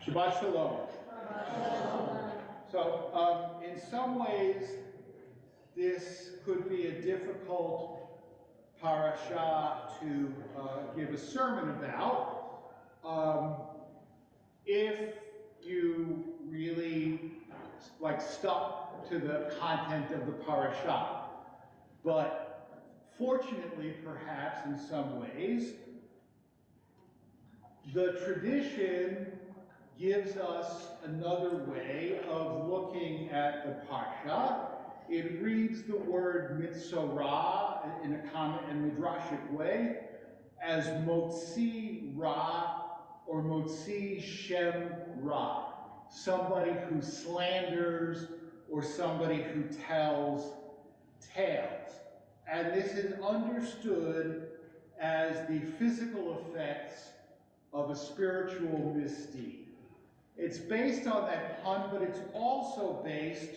Shabbat Shalom. So, in some ways, this could be a difficult parasha to give a sermon about. If you really stuck to the content of the parasha. But fortunately, perhaps in some ways, the tradition gives us another way of looking at the parsha. It reads the word Metzora in a common and midrashic way as Motzi Ra or Motzi Shem Ra, somebody who slanders or somebody who tells tales. And this is understood as the physical effects of a spiritual misdeed. It's based on that pun, but it's also based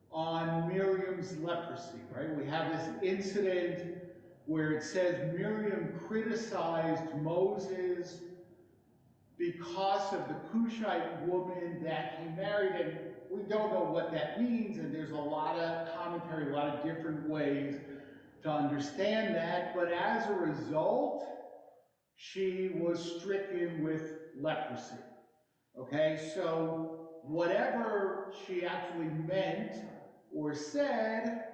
on Miriam's leprosy, right? We have this incident where it says Miriam criticized Moses because of the Cushite woman that he married, and we don't know what that means, and there's a lot of commentary, a lot of different ways to understand that, but as a result, she was stricken with leprosy. Okay, so whatever she actually meant or said,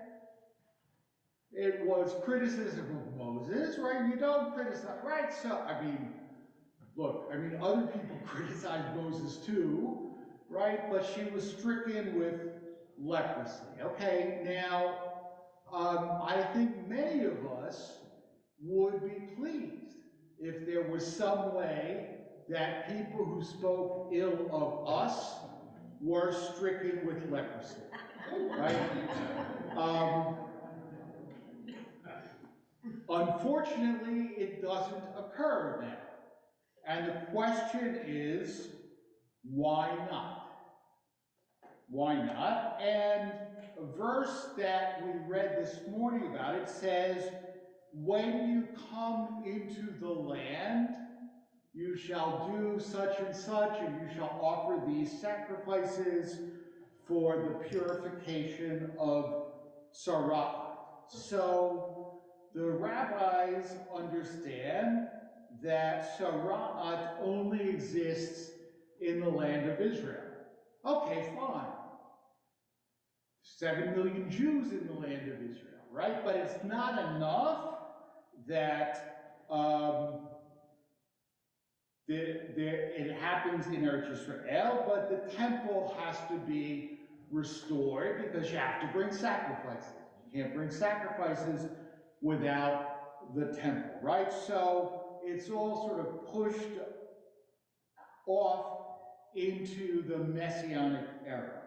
it was criticism of Moses, right? You don't criticize, right? So, other people criticize Moses too, right? But she was stricken with leprosy. Okay, now, I think many of us would be pleased if there was some way that people who spoke ill of us were stricken with leprosy, right? Unfortunately, it doesn't occur now. And the question is, why not? Why not? And a verse that we read this morning about it says, when you come into the land, you shall do such and such, and you shall offer these sacrifices for the purification of Sarah. So the rabbis understand that Sara'at only exists in the land of Israel. Okay, fine. 7 million Jews in the land of Israel, right? But it's not enough that it happens in Eretz Israel, but the temple has to be restored because you have to bring sacrifices. You can't bring sacrifices without the temple, right? So it's all sort of pushed off into the Messianic era.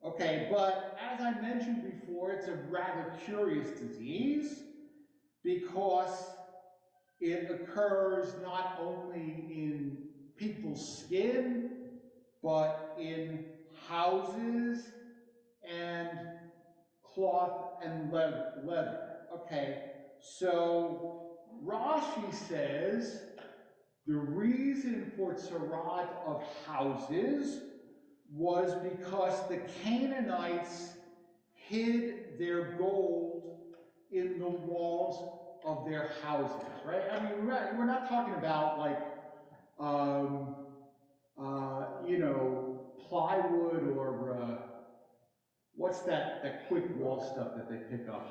Okay, but as I mentioned before, it's a rather curious disease because it occurs not only in people's skin, but in houses and cloth and leather. Okay, so Rashi says the reason for tzaraat of houses was because the Canaanites hid their gold in the walls of their houses, right? I mean, we're not talking about plywood or what's that quick wall stuff that they pick up?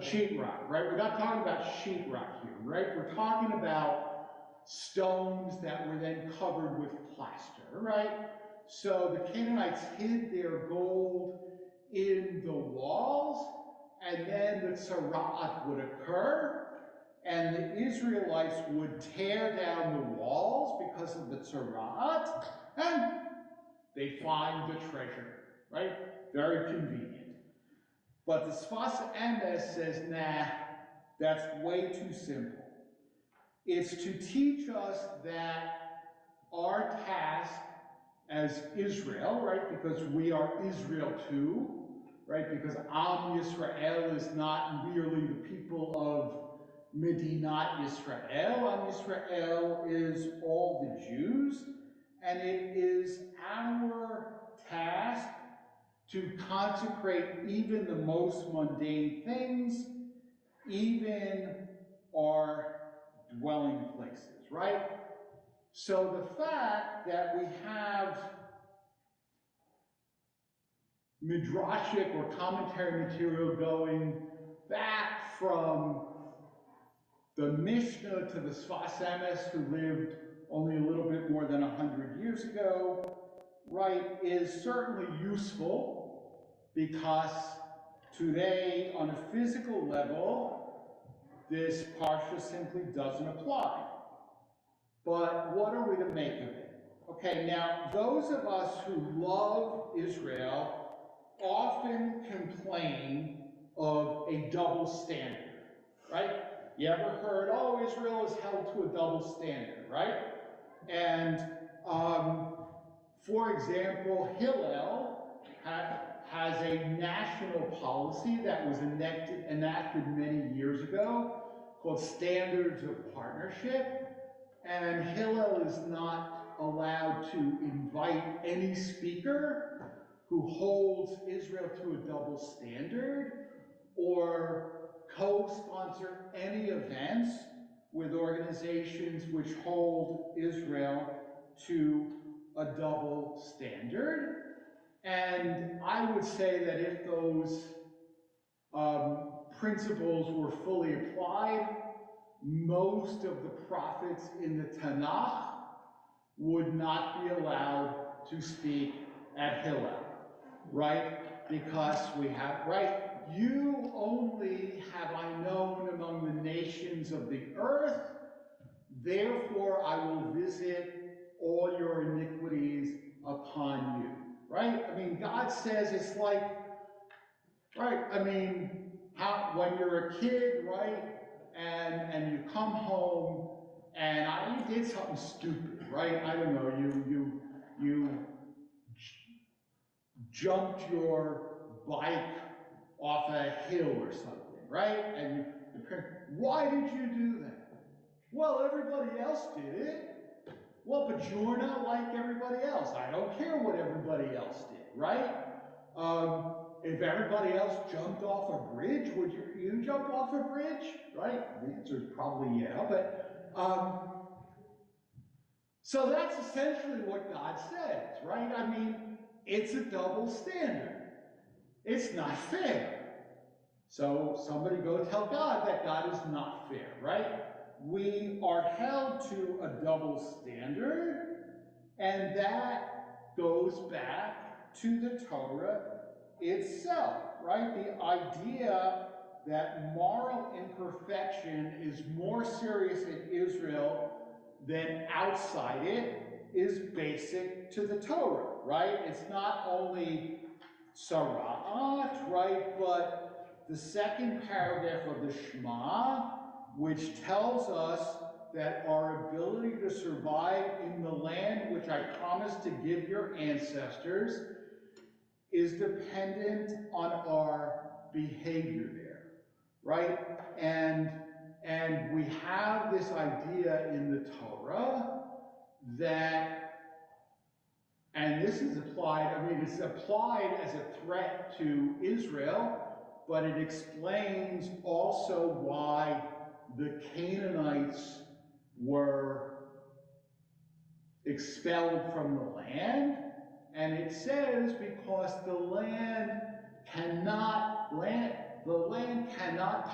Sheetrock, right? We're not talking about sheetrock here, right? We're talking about stones that were then covered with plaster, right? So the Canaanites hid their gold in the walls, and then the tzaraat would occur, and the Israelites would tear down the walls because of the tzaraat, and they find the treasure, right? Very convenient. But the Sfas Emes says, nah, that's way too simple. It's to teach us that our task as Israel, right, because we are Israel too, right, because Am Yisrael is not merely the people of Medinat Yisrael. Am Yisrael is all the Jews, and it is our task to consecrate even the most mundane things, even our dwelling places, right? So the fact that we have midrashic or commentary material going back from the Mishnah to the Sfas Emes, who lived only a little bit more than 100 years ago, right, is certainly useful, because today, on a physical level, this parsha simply doesn't apply. But what are we to make of it? Okay, now, those of us who love Israel often complain of a double standard, right? You ever heard, oh, Israel is held to a double standard, right? And, for example, Hillel has a national policy that was enacted many years ago called Standards of Partnership. And Hillel is not allowed to invite any speaker who holds Israel to a double standard or co-sponsor any events with organizations which hold Israel to a double standard. And I would say that if those principles were fully applied, most of the prophets in the Tanakh would not be allowed to speak at Hillel, right? Because we have, right? You only have I known among the nations of the earth, therefore I will visit all your iniquities upon you, right? I mean, God says it's like, right, I mean, when you're a kid, right, and you come home, and you did something stupid, right? I don't know, you jumped your bike off a hill or something, right? And why did you do that? Well, everybody else did it. Well, but you're not like everybody else. I don't care what everybody else did, right? If everybody else jumped off a bridge, would you jump off a bridge, right? The answer is probably yeah, but so that's essentially what God says, right? I mean, it's a double standard. It's not fair. So somebody go tell God that God is not fair, right? We are held to a double standard, and that goes back to the Torah itself, right? The idea that moral imperfection is more serious in Israel than outside it is basic to the Torah, right? It's not only Sara'at, right, but the second paragraph of the Shema, which tells us that our ability to survive in the land which I promised to give your ancestors is dependent on our behavior there, right? And we have this idea in the Torah that, and this is applied, I mean, it's applied as a threat to Israel, but it explains also why the Canaanites were expelled from the land. And it says because the land cannot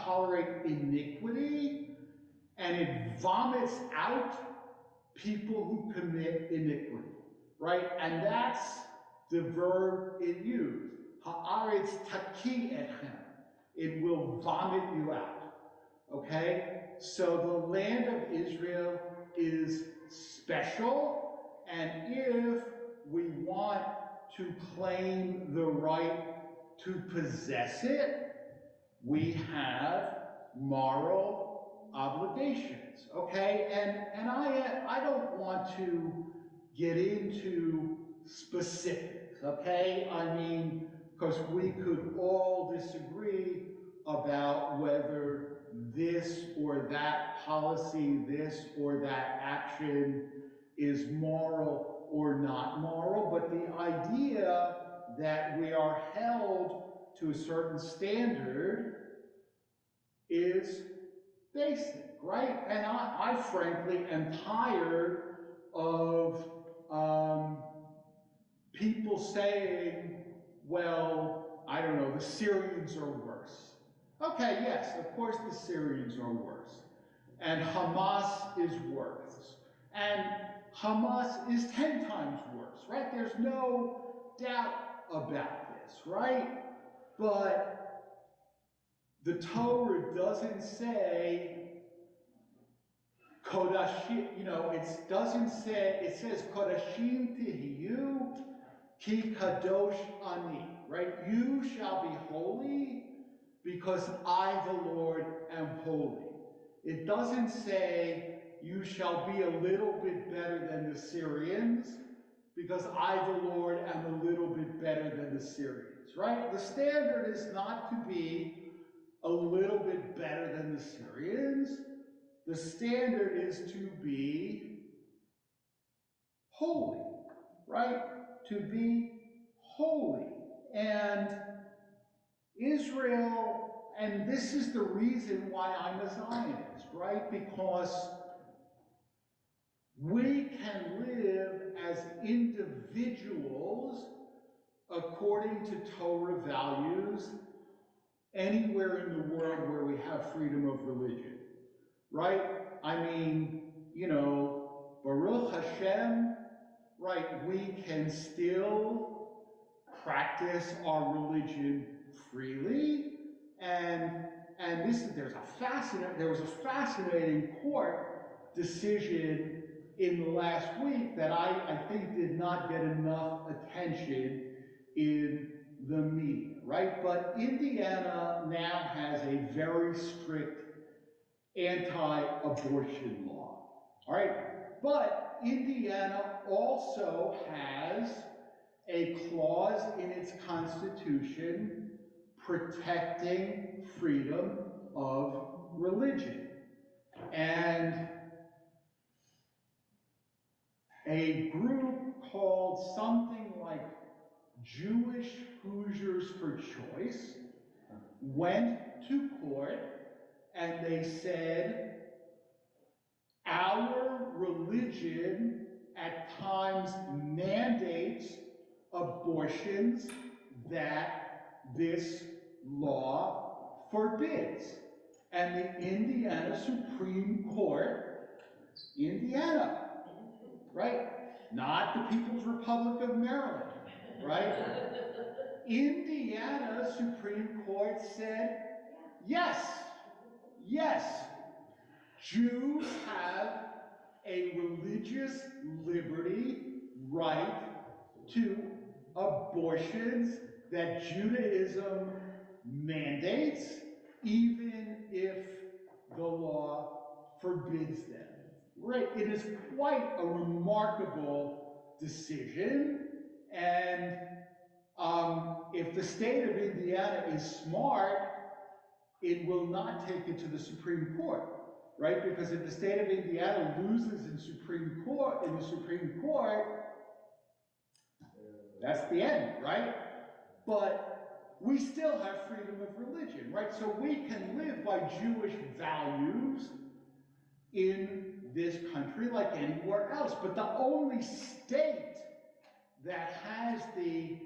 tolerate iniquity, and it vomits out people who commit iniquity, right? And that's the verb it used. Haaretz taki etchem. It will vomit you out, okay? So the land of Israel is special, and if we want to claim the right to possess it, we have moral obligations, okay? And I don't want to get into specifics, okay? I mean, because we could all disagree about whether this or that policy, this or that action is moral or not moral, but the idea that we are held to a certain standard is basic, right? And I frankly am tired of people saying, well, I don't know, the Syrians are worse. Okay, yes, of course the Syrians are worse. And Hamas is worse. And Hamas is 10 times worse, right? There's no doubt about this, right? But the Torah doesn't say Kodashim, it doesn't say, it says Kodashim Tihiyu Ki Kadosh Ani, right? You shall be holy because I, the Lord, am holy. It doesn't say you shall be a little bit better than the Syrians because I, the Lord, am a little bit better than the Syrians, right? The standard is not to be a little bit better than the Syrians. The standard is to be holy, right? To be holy. And Israel, and this is the reason why I'm a Zionist, right? Because we can live as individuals according to Torah values anywhere in the world where we have freedom of religion, right? I mean, Baruch Hashem, right, we can still practice our religion freely, and there was a fascinating court decision in the last week that I think did not get enough attention in the media, right? But Indiana now has a very strict anti-abortion law, all right? But Indiana also has a clause in its constitution protecting freedom of religion. And a group called something like Jewish Hoosiers for Choice went to court and they said, our religion at times mandates abortions that this law forbids. And the Indiana Supreme Court, Indiana, right? Not the People's Republic of Maryland, right? Indiana Supreme Court said, yes, Jews have a religious liberty right to abortions that Judaism mandates, even if the law forbids them. Right? It is quite a remarkable decision, and if the state of Indiana is smart, it will not take it to the Supreme Court, right? Because if the state of Indiana loses in the Supreme Court, that's the end, right? But we still have freedom of religion, right? So we can live by Jewish values in this country like anywhere else. But the only state that has the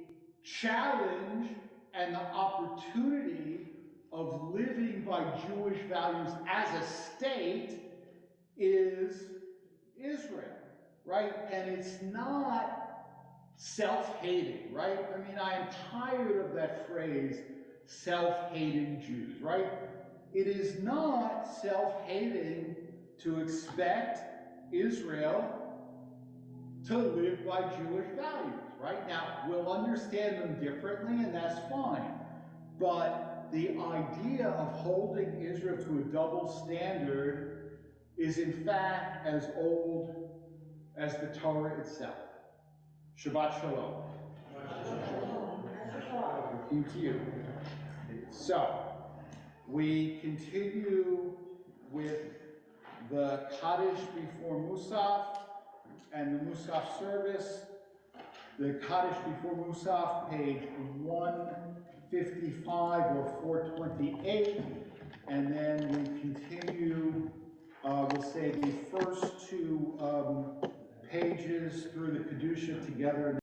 challenge and the opportunity of living by Jewish values as a state is Israel, right? And it's not self-hating, right? I mean, I am tired of that phrase, self-hating Jews, right? It is not self-hating to expect Israel to live by Jewish values, right? Now, we'll understand them differently, and that's fine. But the idea of holding Israel to a double standard is, in fact, as old as the Torah itself. Shabbat Shalom. To you. So, we continue with the Kaddish before Musaf, and the Musaf service, the Kaddish before Musaf, page 155 or 428, and then we continue, we'll say the first two pages through the Kedusha together.